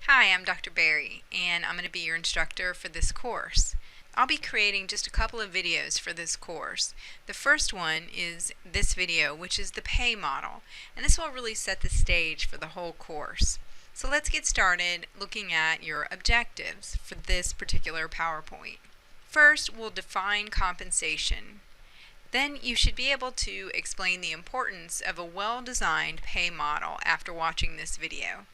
Hi, I'm Dr. Barry, and I'm going to be your instructor for this course. I'll be creating just a couple of videos for this course. The first one is this video, which is the pay model, and this will really set the stage for the whole course. So let's get started looking at your objectives for this particular PowerPoint. First, we'll define compensation. Then you should be able to explain the importance of a well-designed pay model after watching this video.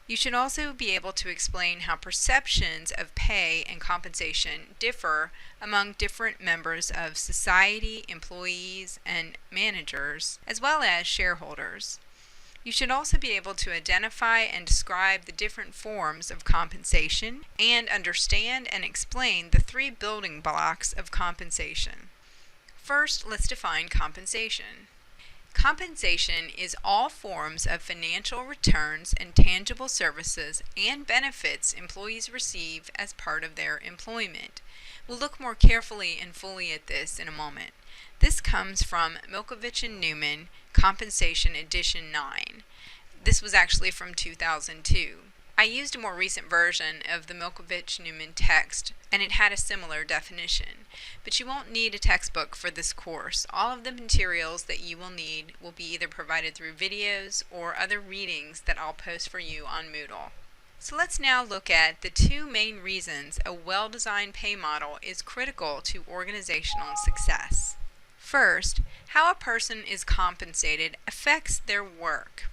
You should also be able to explain how perceptions of pay and compensation differ among different members of society, employees, and managers, as well as shareholders. You should also be able to identify and describe the different forms of compensation and understand and explain the three building blocks of compensation. First, let's define compensation. Compensation is all forms of financial returns and tangible services and benefits employees receive as part of their employment. We'll look more carefully and fully at this in a moment. This comes from Milkovich and Newman, Compensation Edition 9. This was actually from 2002. I used a more recent version of the Milkovich-Newman text, and it had a similar definition. But you won't need a textbook for this course. All of the materials that you will need will be either provided through videos or other readings that I'll post for you on Moodle. So let's now look at the two main reasons a well-designed pay model is critical to organizational success. First, how a person is compensated affects their work.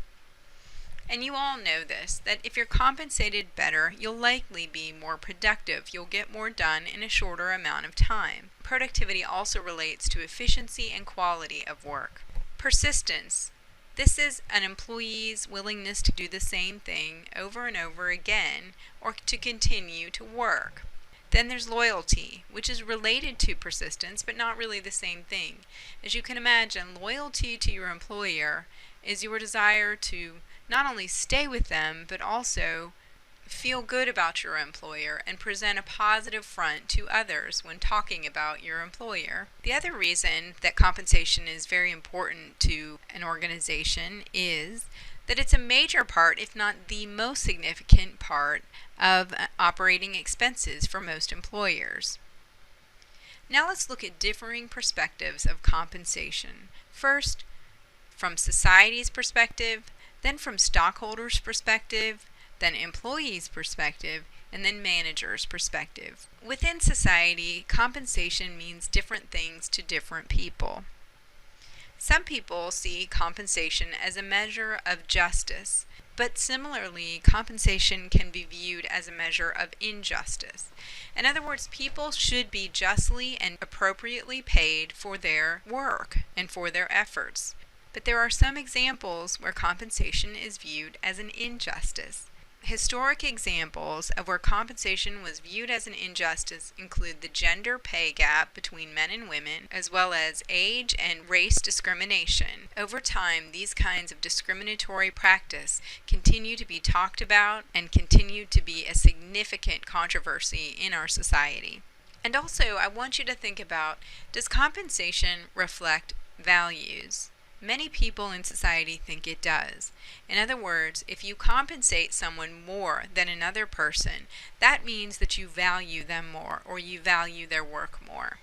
And you all know this, that if you're compensated better, you'll likely be more productive. You'll get more done in a shorter amount of time. Productivity also relates to efficiency and quality of work. Persistence. This is an employee's willingness to do the same thing over and over again or to continue to work. Then there's loyalty, which is related to persistence, but not really the same thing. As you can imagine, loyalty to your employer is your desire to not only stay with them, but also feel good about your employer and present a positive front to others when talking about your employer. The other reason that compensation is very important to an organization is that it's a major part, if not the most significant part, of operating expenses for most employers. Now let's look at differing perspectives of compensation. First, from society's perspective, then from stockholders' perspective, then employees' perspective, and then managers' perspective. Within society, compensation means different things to different people. Some people see compensation as a measure of justice, but similarly, compensation can be viewed as a measure of injustice. In other words, people should be justly and appropriately paid for their work and for their efforts. But there are some examples where compensation is viewed as an injustice. Historic examples of where compensation was viewed as an injustice include the gender pay gap between men and women, as well as age and race discrimination. Over time, these kinds of discriminatory practice continue to be talked about and continue to be a significant controversy in our society. And also, I want you to think about, does compensation reflect values? Many people in society think it does. In other words, if you compensate someone more than another person, that means that you value them more or you value their work more.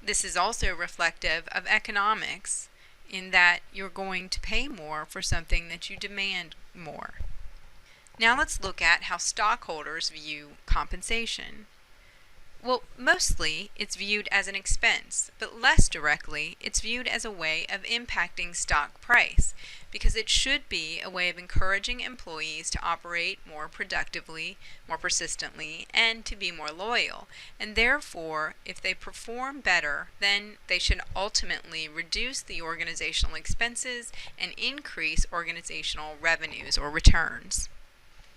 This is also reflective of economics in that you're going to pay more for something that you demand more. Now let's look at how stockholders view compensation. Well, mostly it's viewed as an expense, but less directly it's viewed as a way of impacting stock price, because it should be a way of encouraging employees to operate more productively, more persistently, and to be more loyal. And therefore, if they perform better, then they should ultimately reduce the organizational expenses and increase organizational revenues or returns.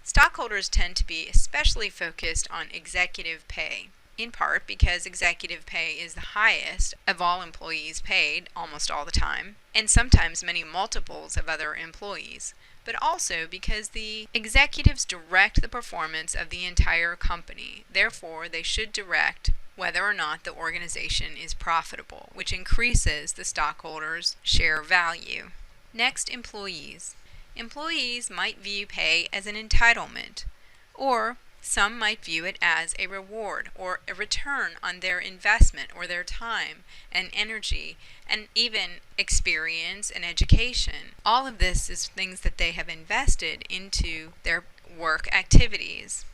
Stockholders tend to be especially focused on executive pay, in part because executive pay is the highest of all employees paid almost all the time, and sometimes many multiples of other employees, but also because the executives direct the performance of the entire company. Therefore, they should direct whether or not the organization is profitable, which increases the stockholders' share value. Next, employees. Employees might view pay as an entitlement, or some might view it as a reward or a return on their investment or their time and energy and even experience and education. All of this is things that they have invested into their work activities.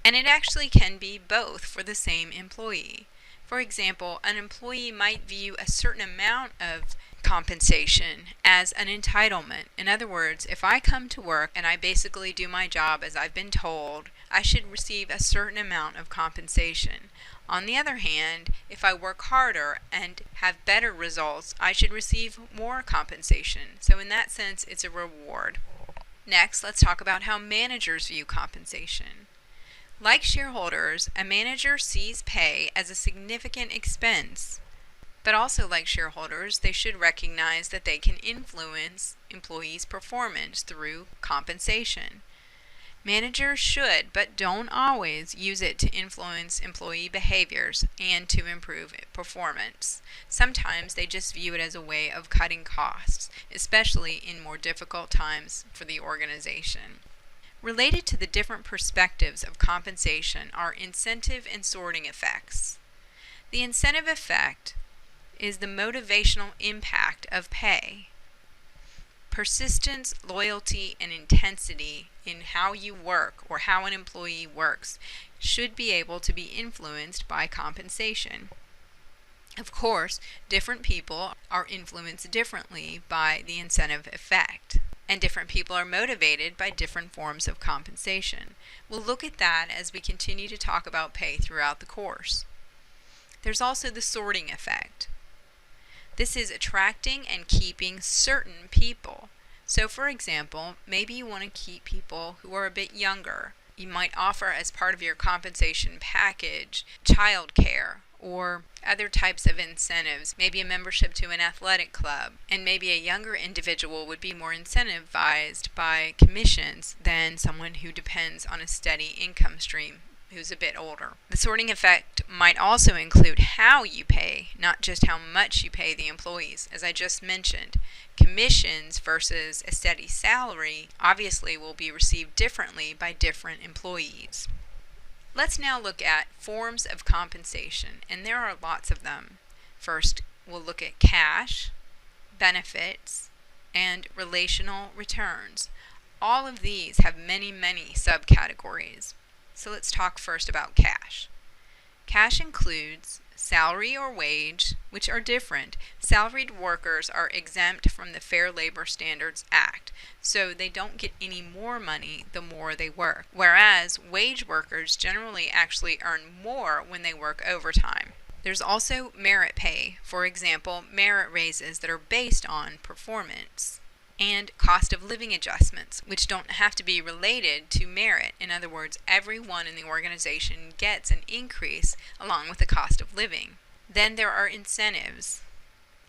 And it actually can be both for the same employee. For example, an employee might view a certain amount of compensation as an entitlement. In other words, if I come to work and I basically do my job as I've been told, I should receive a certain amount of compensation. On the other hand, if I work harder and have better results, I should receive more compensation. So in that sense, it's a reward. Next, let's talk about how managers view compensation. Like shareholders, a manager sees pay as a significant expense. But also, like shareholders, they should recognize that they can influence employees' performance through compensation. Managers should, but don't always, use it to influence employee behaviors and to improve performance. Sometimes they just view it as a way of cutting costs, especially in more difficult times for the organization. Related to the different perspectives of compensation are incentive and sorting effects. The incentive effect is the motivational impact of pay. Persistence, loyalty, and intensity in how you work or how an employee works should be able to be influenced by compensation. Of course, different people are influenced differently by the incentive effect, and different people are motivated by different forms of compensation. We'll look at that as we continue to talk about pay throughout the course. There's also the sorting effect. This is attracting and keeping certain people. So for example, maybe you want to keep people who are a bit younger. You might offer as part of your compensation package childcare or other types of incentives, maybe a membership to an athletic club, and maybe a younger individual would be more incentivized by commissions than someone who depends on a steady income stream who's a bit older. The sorting effect might also include how you pay, not just how much you pay the employees. As I just mentioned, commissions versus a steady salary obviously will be received differently by different employees. Let's now look at forms of compensation, and there are lots of them. First, we'll look at cash, benefits, and relational returns. All of these have many subcategories. So let's talk first about cash. Cash includes salary or wage, which are different. Salaried workers are exempt from the Fair Labor Standards Act, so they don't get any more money the more they work, whereas wage workers generally actually earn more when they work overtime. There's also merit pay, for example, merit raises that are based on performance, and cost of living adjustments, which don't have to be related to merit. In other words, everyone in the organization gets an increase along with the cost of living. Then there are incentives,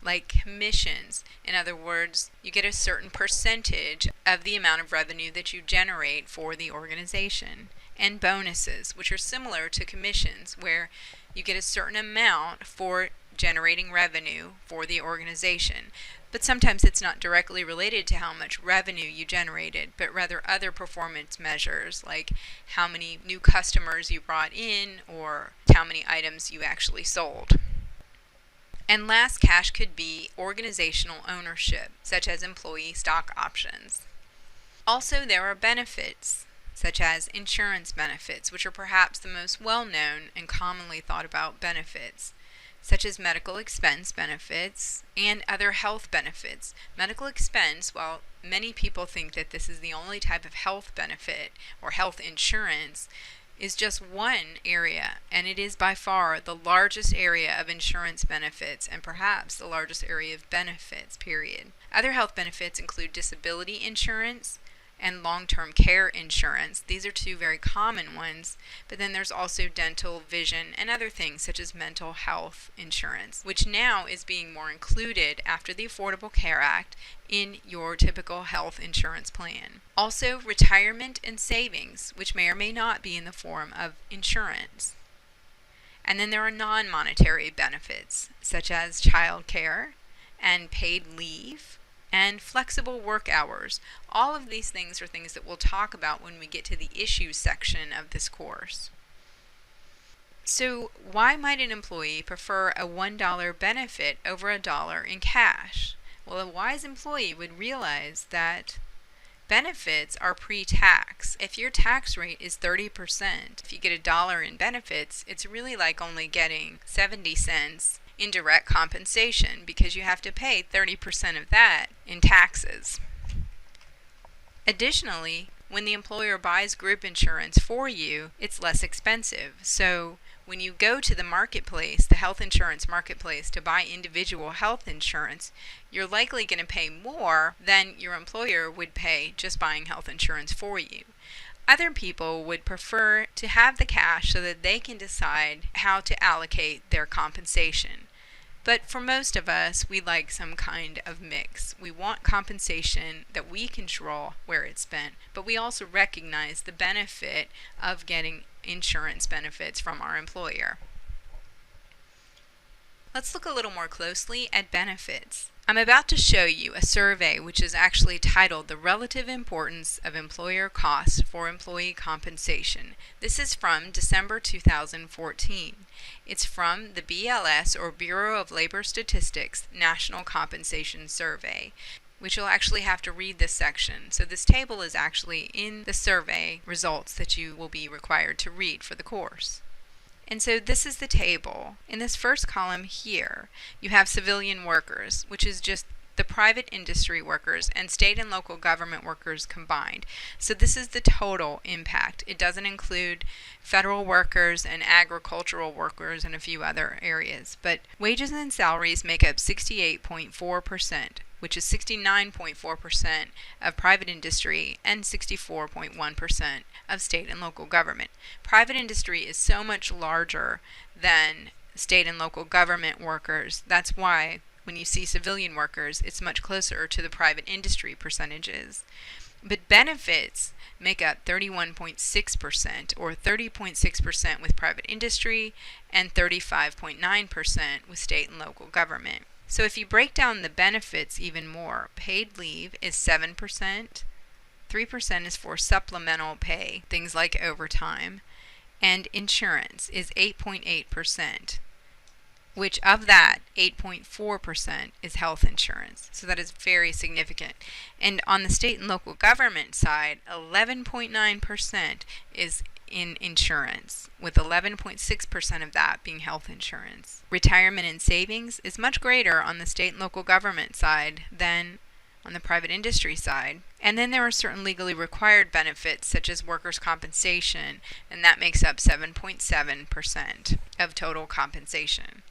like commissions. In other words, you get a certain percentage of the amount of revenue that you generate for the organization. And bonuses, which are similar to commissions, where you get a certain amount for generating revenue for the organization. But sometimes it's not directly related to how much revenue you generated, but rather other performance measures like how many new customers you brought in or how many items you actually sold. And last, cash could be organizational ownership, such as employee stock options. Also, there are benefits, such as insurance benefits, which are perhaps the most well-known and commonly thought about benefits, such as medical expense benefits and other health benefits. Medical expense, while many people think that this is the only type of health benefit or health insurance, is just one area, and it is by far the largest area of insurance benefits and perhaps the largest area of benefits, period. Other health benefits include disability insurance and long-term care insurance. These are two very common ones, but then there's also dental, vision, and other things such as mental health insurance, which now is being more included after the Affordable Care Act in your typical health insurance plan. Also, retirement and savings, which may or may not be in the form of insurance. And then there are non-monetary benefits, such as child care and paid leave, and flexible work hours. All of these things are things that we'll talk about when we get to the issues section of this course. So why might an employee prefer a $1 benefit over $1 in cash? Well, a wise employee would realize that benefits are pre-tax. If your tax rate is 30%, if you get $1 in benefits, it's really like only getting 70 cents in direct compensation because you have to pay 30% of that in taxes. Additionally, when the employer buys group insurance for you, it's less expensive. So when you go to the marketplace, the health insurance marketplace, to buy individual health insurance, you're likely going to pay more than your employer would pay just buying health insurance for you. Other people would prefer to have the cash so that they can decide how to allocate their compensation. But for most of us, we like some kind of mix. We want compensation that we control where it's spent, but we also recognize the benefit of getting insurance benefits from our employer. Let's look a little more closely at benefits. I'm about to show you a survey which is actually titled The Relative Importance of Employer Costs for Employee Compensation. This is from December 2014. It's from the BLS, or Bureau of Labor Statistics, National Compensation Survey, which you'll actually have to read this section. So this table is actually in the survey results that you will be required to read for the course. And so this is the table. In this first column here, you have civilian workers, which is just the private industry workers and state and local government workers combined. So this is the total impact. It doesn't include federal workers and agricultural workers and a few other areas. But wages and salaries make up 68.4%, which is 69.4% of private industry and 64.1% of state and local government. Private industry is so much larger than state and local government workers. That's why when you see civilian workers, it's much closer to the private industry percentages. But benefits make up 31.6%, or 30.6% with private industry and 35.9% with state and local government. So if you break down the benefits even more, paid leave is 7%, 3% is for supplemental pay, things like overtime, and insurance is 8.8%, which of that, 8.4% is health insurance. So that is very significant. And on the state and local government side, 11.9% is in insurance, with 11.6% of that being health insurance. Retirement and savings is much greater on the state and local government side than on the private industry side. And then there are certain legally required benefits such as workers' compensation, and that makes up 7.7% of total compensation.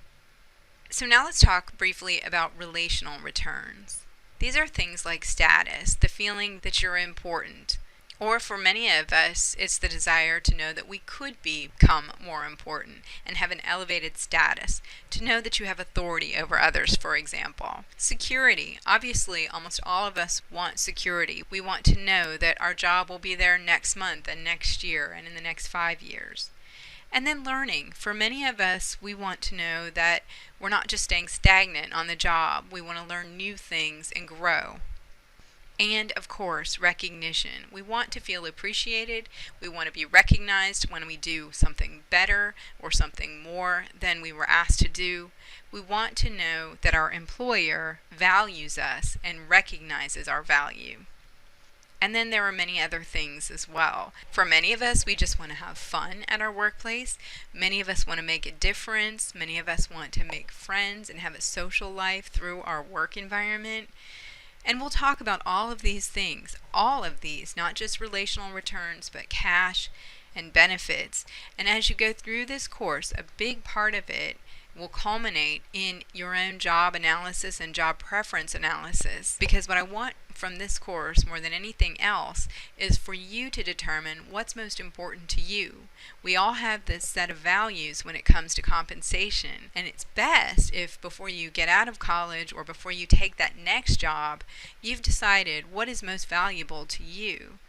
So now let's talk briefly about relational returns. These are things like status, the feeling that you're important. Or for many of us, it's the desire to know that we could become more important and have an elevated status, to know that you have authority over others, for example. Security. Obviously, almost all of us want security. We want to know that our job will be there next month and next year and in the next 5 years. And then learning. For many of us, we want to know that we're not just staying stagnant on the job. We want to learn new things and grow. And of course, recognition. We want to feel appreciated. We want to be recognized when we do something better or something more than we were asked to do. We want to know that our employer values us and recognizes our value. And then there are many other things as well. For many of us, we just want to have fun at our workplace. Many of us want to make a difference. Many of us want to make friends and have a social life through our work environment. And we'll talk about all of these things, all of these, not just relational returns, but cash and benefits. And as you go through this course, a big part of it will culminate in your own job analysis and job preference analysis. Because what I want from this course more than anything else is for you to determine what's most important to you. We all have this set of values when it comes to compensation, and it's best if before you get out of college or before you take that next job, you've decided what is most valuable to you,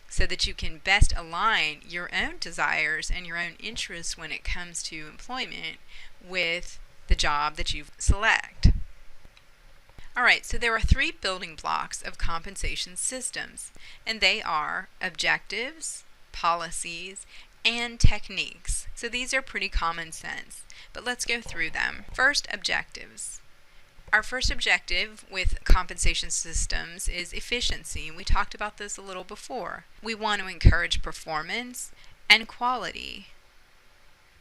so that you can best align your own desires and your own interests when it comes to employment with the job that you select. Alright, so there are three building blocks of compensation systems, and they are objectives, policies, and techniques. So these are pretty common sense, but let's go through them. First, objectives. Our first objective with compensation systems is efficiency, and we talked about this a little before. We want to encourage performance and quality.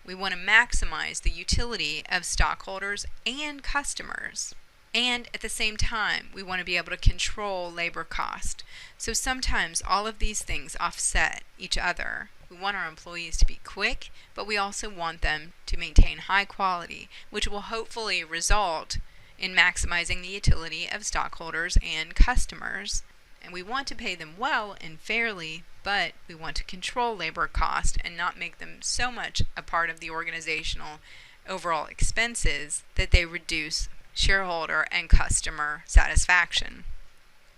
We want to maximize the utility of stockholders and customers. And at the same time, we want to be able to control labor cost. So sometimes all of these things offset each other. We want our employees to be quick, but we also want them to maintain high quality, which will hopefully result in maximizing the utility of stockholders and customers. And we want to pay them well and fairly, but we want to control labor cost and not make them so much a part of the organizational overall expenses that they reduce shareholder and customer satisfaction.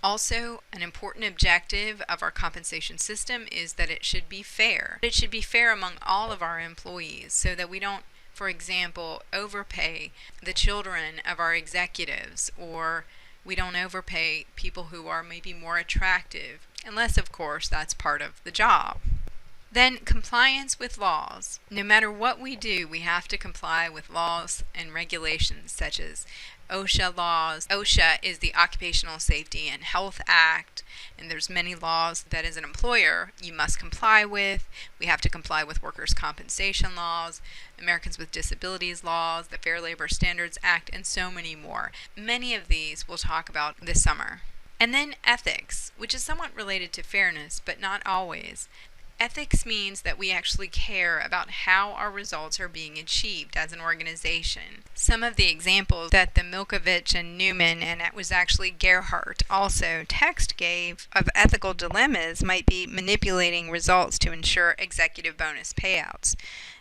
Also, an important objective of our compensation system is that it should be fair. It should be fair among all of our employees so that we don't, for example, overpay the children of our executives, or we don't overpay people who are maybe more attractive, unless, of course, that's part of the job. Then, compliance with laws. No matter what we do, we have to comply with laws and regulations such as OSHA laws. OSHA is the Occupational Safety and Health Act, and there's many laws that as an employer you must comply with. We have to comply with workers' compensation laws, Americans with Disabilities laws, the Fair Labor Standards Act, and so many more. Many of these we'll talk about this summer. And then ethics, which is somewhat related to fairness, but not always. Ethics means that we actually care about how our results are being achieved as an organization. Some of the examples that the Milkovich and Newman, and it was actually Gerhardt also, text gave of ethical dilemmas might be manipulating results to ensure executive bonus payouts,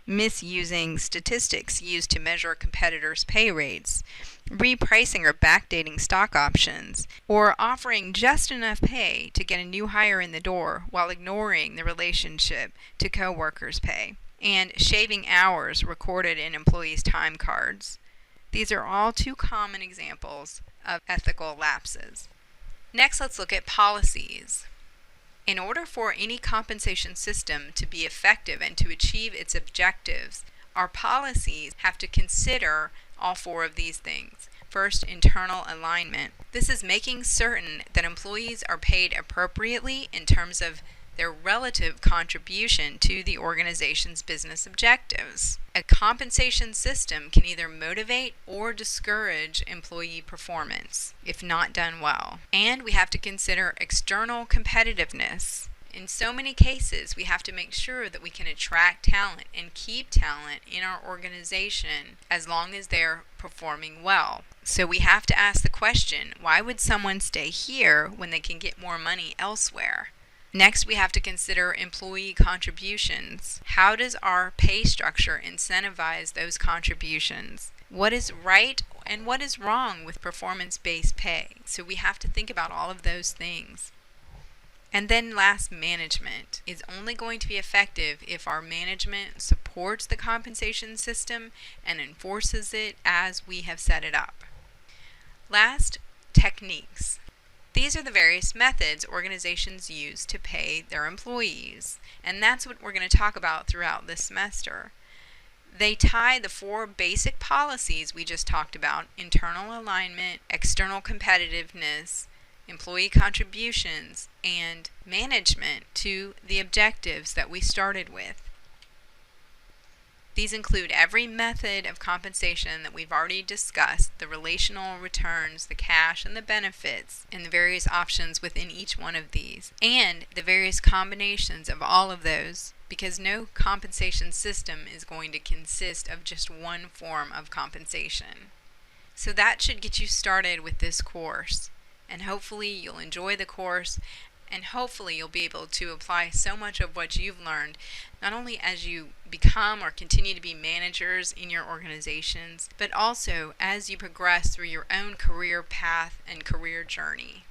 misusing statistics used to measure competitors' pay rates, repricing or backdating stock options, or offering just enough pay to get a new hire in the door while ignoring the relationship to coworkers' pay, and shaving hours recorded in employees' time cards. These are all two common examples of ethical lapses. Next, let's look at policies. In order for any compensation system to be effective and to achieve its objectives, our policies have to consider all four of these things. First, internal alignment. This is making certain that employees are paid appropriately in terms of their relative contribution to the organization's business objectives. A compensation system can either motivate or discourage employee performance if not done well. And we have to consider external competitiveness. In so many cases, we have to make sure that we can attract talent and keep talent in our organization as long as they're performing well. So we have to ask the question, why would someone stay here when they can get more money elsewhere? Next, we have to consider employee contributions. How does our pay structure incentivize those contributions? What is right and what is wrong with performance-based pay? So we have to think about all of those things. And then last, management is only going to be effective if our management supports the compensation system and enforces it as we have set it up. Last, techniques. These are the various methods organizations use to pay their employees, and that's what we're going to talk about throughout this semester. They tie the four basic policies we just talked about, internal alignment, external competitiveness, employee contributions, and management, to the objectives that we started with. These include every method of compensation that we've already discussed, the relational returns, the cash, and the benefits, and the various options within each one of these, and the various combinations of all of those, because no compensation system is going to consist of just one form of compensation. So that should get you started with this course, and hopefully you'll enjoy the course, and hopefully you'll be able to apply so much of what you've learned, not only as you become or continue to be managers in your organizations, but also as you progress through your own career path and career journey.